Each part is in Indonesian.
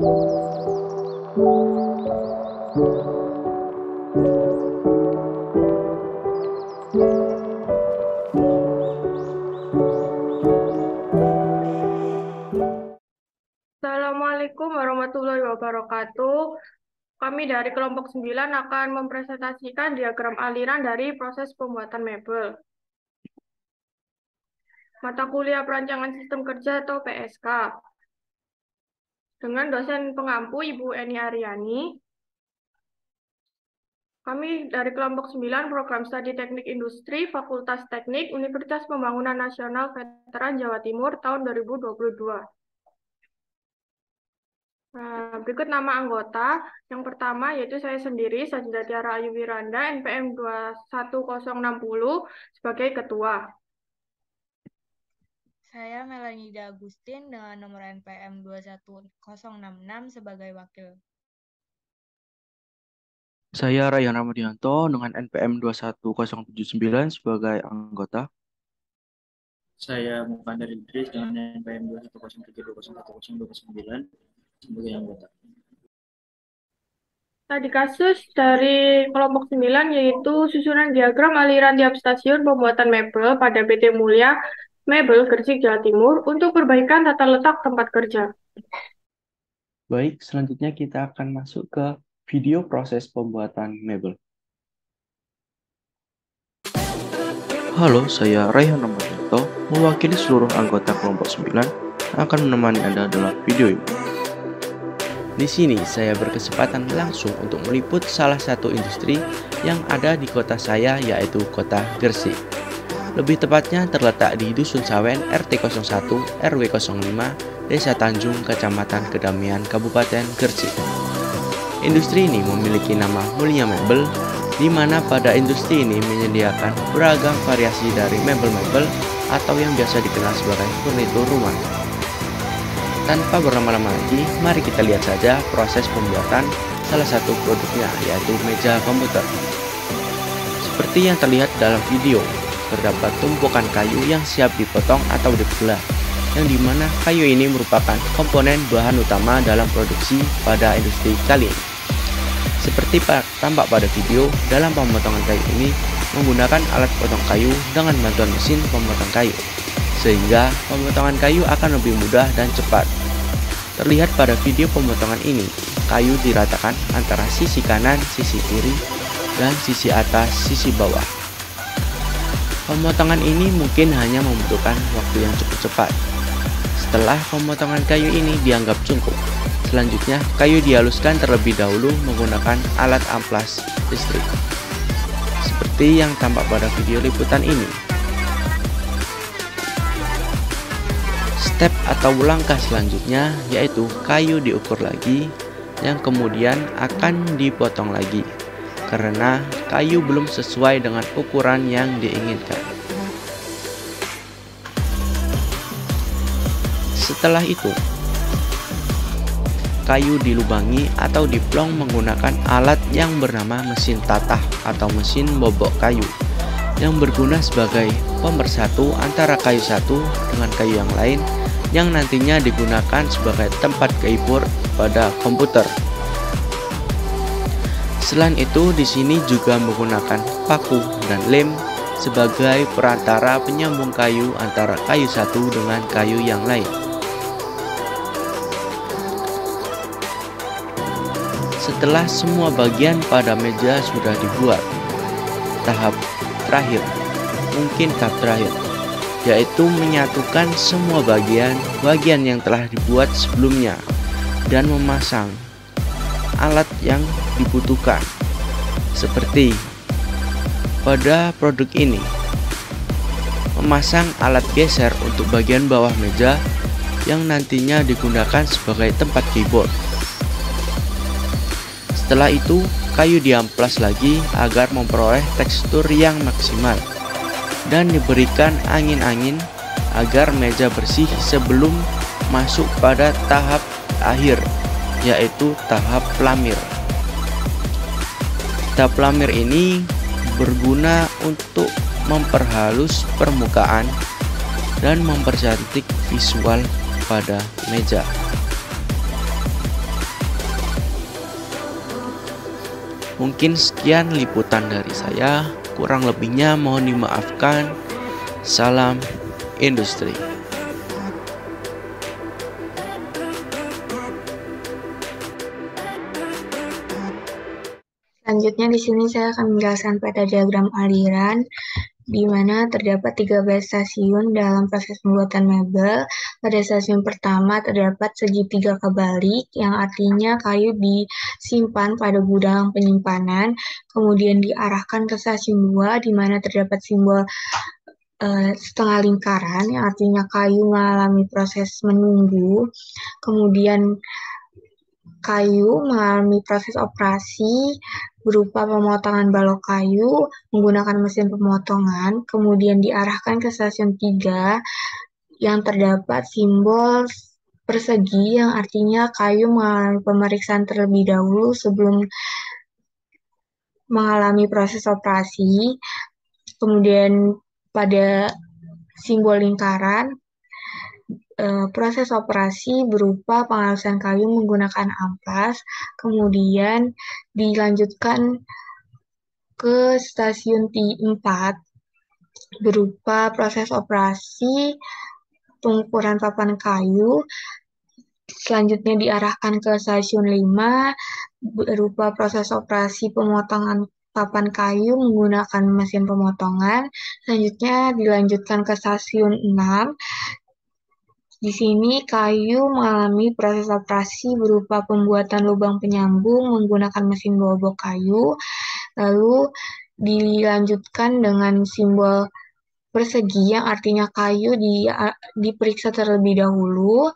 Assalamualaikum warahmatullahi wabarakatuh. Kami dari kelompok 9 akan mempresentasikan diagram aliran dari proses pembuatan mebel. Mata kuliah Perancangan Sistem Kerja atau PSK. Dengan dosen pengampu Ibu Eni Aryani. Kami dari kelompok 9 Program Studi Teknik Industri Fakultas Teknik Universitas Pembangunan Nasional Veteran Jawa Timur tahun 2022. Nah, berikut nama anggota. Yang pertama yaitu saya sendiri, Sajida Tiara Ayu Wiranda, NPM 21060 sebagai ketua. Saya Melanida Agustin dengan nomor NPM 21066 sebagai wakil. Saya Rayhan Ramadianto dengan NPM 21079 sebagai anggota. Saya Mukandar Idris dengan NPM 21032011029 sebagai anggota. Tadi kasus dari kelompok 9 yaitu susunan diagram aliran tiap stasiun pembuatan mebel pada PT Mulya Mebel Gresik Jawa Timur untuk perbaikan tata letak tempat kerja. Baik, selanjutnya kita akan masuk ke video proses pembuatan mebel. Halo, saya Rayhan Ramadianto, mewakili seluruh anggota kelompok 9 yang akan menemani Anda dalam video ini. Di sini saya berkesempatan langsung untuk meliput salah satu industri yang ada di kota saya, yaitu kota Gresik. Lebih tepatnya terletak di Dusun Sawen RT 01 RW 05 Desa Tanjung, Kecamatan Kedamian, Kabupaten Gresik. Industri ini memiliki nama Mulya Mebel, di mana pada industri ini menyediakan beragam variasi dari mebel-mebel atau yang biasa dikenal sebagai furnitur rumah. Tanpa berlama-lama lagi, mari kita lihat saja proses pembuatan salah satu produknya, yaitu meja komputer. Seperti yang terlihat dalam video, terdapat tumpukan kayu yang siap dipotong atau dibelah, yang dimana kayu ini merupakan komponen bahan utama dalam produksi pada industri kali ini. Seperti tampak pada video, dalam pemotongan kayu ini menggunakan alat potong kayu dengan bantuan mesin pemotong kayu, sehingga pemotongan kayu akan lebih mudah dan cepat. Terlihat pada video pemotongan ini, kayu diratakan antara sisi kanan, sisi kiri, dan sisi atas, sisi bawah. Pemotongan ini mungkin hanya membutuhkan waktu yang cukup cepat. Setelah pemotongan kayu ini dianggap cukup, selanjutnya kayu dihaluskan terlebih dahulu menggunakan alat amplas listrik. Seperti yang tampak pada video liputan ini. Step atau langkah selanjutnya yaitu kayu diukur lagi, yang kemudian akan dipotong lagi karena kayu belum sesuai dengan ukuran yang diinginkan. Setelah itu, kayu dilubangi atau diplong menggunakan alat yang bernama mesin tatah atau mesin bobok kayu, yang berguna sebagai pemersatu antara kayu satu dengan kayu yang lain, yang nantinya digunakan sebagai tempat keyboard pada komputer. Selain itu, di sini juga menggunakan paku dan lem sebagai perantara penyambung kayu antara kayu satu dengan kayu yang lain. Setelah semua bagian pada meja sudah dibuat, tahap terakhir, yaitu menyatukan semua bagian yang telah dibuat sebelumnya dan memasang alat yang dibutuhkan. Seperti pada produk ini, memasang alat geser untuk bagian bawah meja yang nantinya digunakan sebagai tempat keyboard. Setelah itu, kayu diamplas lagi agar memperoleh tekstur yang maksimal dan diberikan angin-angin agar meja bersih sebelum masuk pada tahap akhir, yaitu tahap pelamir. Tahap pelamir ini berguna untuk memperhalus permukaan dan mempercantik visual pada meja. Mungkin sekian liputan dari saya, kurang lebihnya mohon dimaafkan. Salam industri. Selanjutnya di sini saya akan menjelaskan peta diagram aliran di mana terdapat 13 stasiun dalam proses pembuatan mebel. Pada stasiun pertama terdapat segitiga kebalik yang artinya kayu disimpan pada gudang penyimpanan, kemudian diarahkan ke stasiun 2 di mana terdapat simbol setengah lingkaran yang artinya kayu mengalami proses menunggu, kemudian kayu mengalami proses operasi berupa pemotongan balok kayu menggunakan mesin pemotongan, kemudian diarahkan ke stasiun 3 yang terdapat simbol persegi yang artinya kayu mengalami pemeriksaan terlebih dahulu sebelum mengalami proses operasi. Kemudian pada simbol lingkaran, proses operasi berupa penghalusan kayu menggunakan amplas, kemudian dilanjutkan ke stasiun 4 berupa proses operasi pengukuran papan kayu, selanjutnya diarahkan ke stasiun 5 berupa proses operasi pemotongan papan kayu menggunakan mesin pemotongan, selanjutnya dilanjutkan ke stasiun 6. Di sini kayu mengalami proses operasi berupa pembuatan lubang penyambung menggunakan mesin bobok kayu, lalu dilanjutkan dengan simbol persegi yang artinya kayu diperiksa terlebih dahulu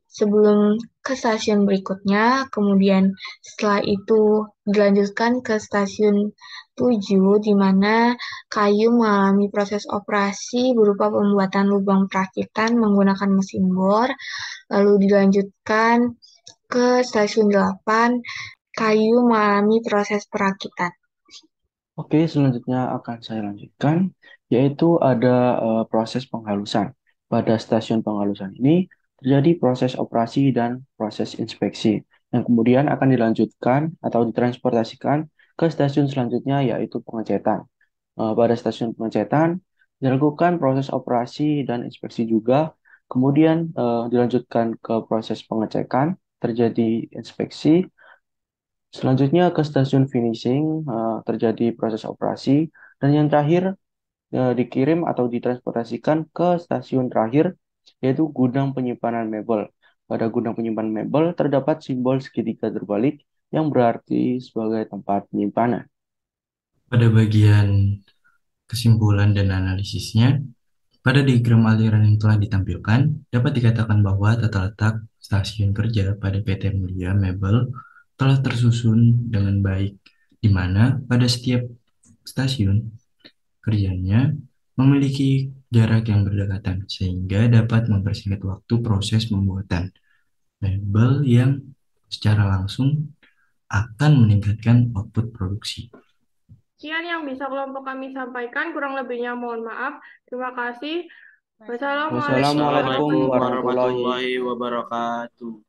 sebelum ke stasiun berikutnya, kemudian setelah itu dilanjutkan ke stasiun 7 di mana kayu mengalami proses operasi berupa pembuatan lubang perakitan menggunakan mesin bor, lalu dilanjutkan ke stasiun 8, kayu mengalami proses perakitan. Oke, selanjutnya akan saya lanjutkan, yaitu ada proses penghalusan. Pada stasiun penghalusan ini terjadi proses operasi dan proses inspeksi, yang kemudian akan dilanjutkan atau ditransportasikan ke stasiun selanjutnya, yaitu pengecetan. Pada stasiun pengecetan dilakukan proses operasi dan inspeksi juga, kemudian dilanjutkan ke proses pengecekan, terjadi inspeksi. Selanjutnya ke stasiun finishing, terjadi proses operasi, dan yang terakhir dikirim atau ditransportasikan ke stasiun terakhir, yaitu gudang penyimpanan mebel. Pada gudang penyimpanan mebel terdapat simbol segitiga terbalik yang berarti sebagai tempat penyimpanan. Pada bagian kesimpulan dan analisisnya, pada diagram aliran yang telah ditampilkan, dapat dikatakan bahwa tata letak stasiun kerja pada PT Mulia Mebel telah tersusun dengan baik, di mana pada setiap stasiun kerjanya memiliki jarak yang berdekatan, sehingga dapat mempersingkat waktu proses pembuatan mebel yang secara langsung akan meningkatkan output produksi. Sekian yang bisa kelompok kami sampaikan, kurang lebihnya mohon maaf. Terima kasih. Wassalamualaikum Wassalamualaikum Assalamualaikum warahmatullahi warahmatullahi wabarakatuh.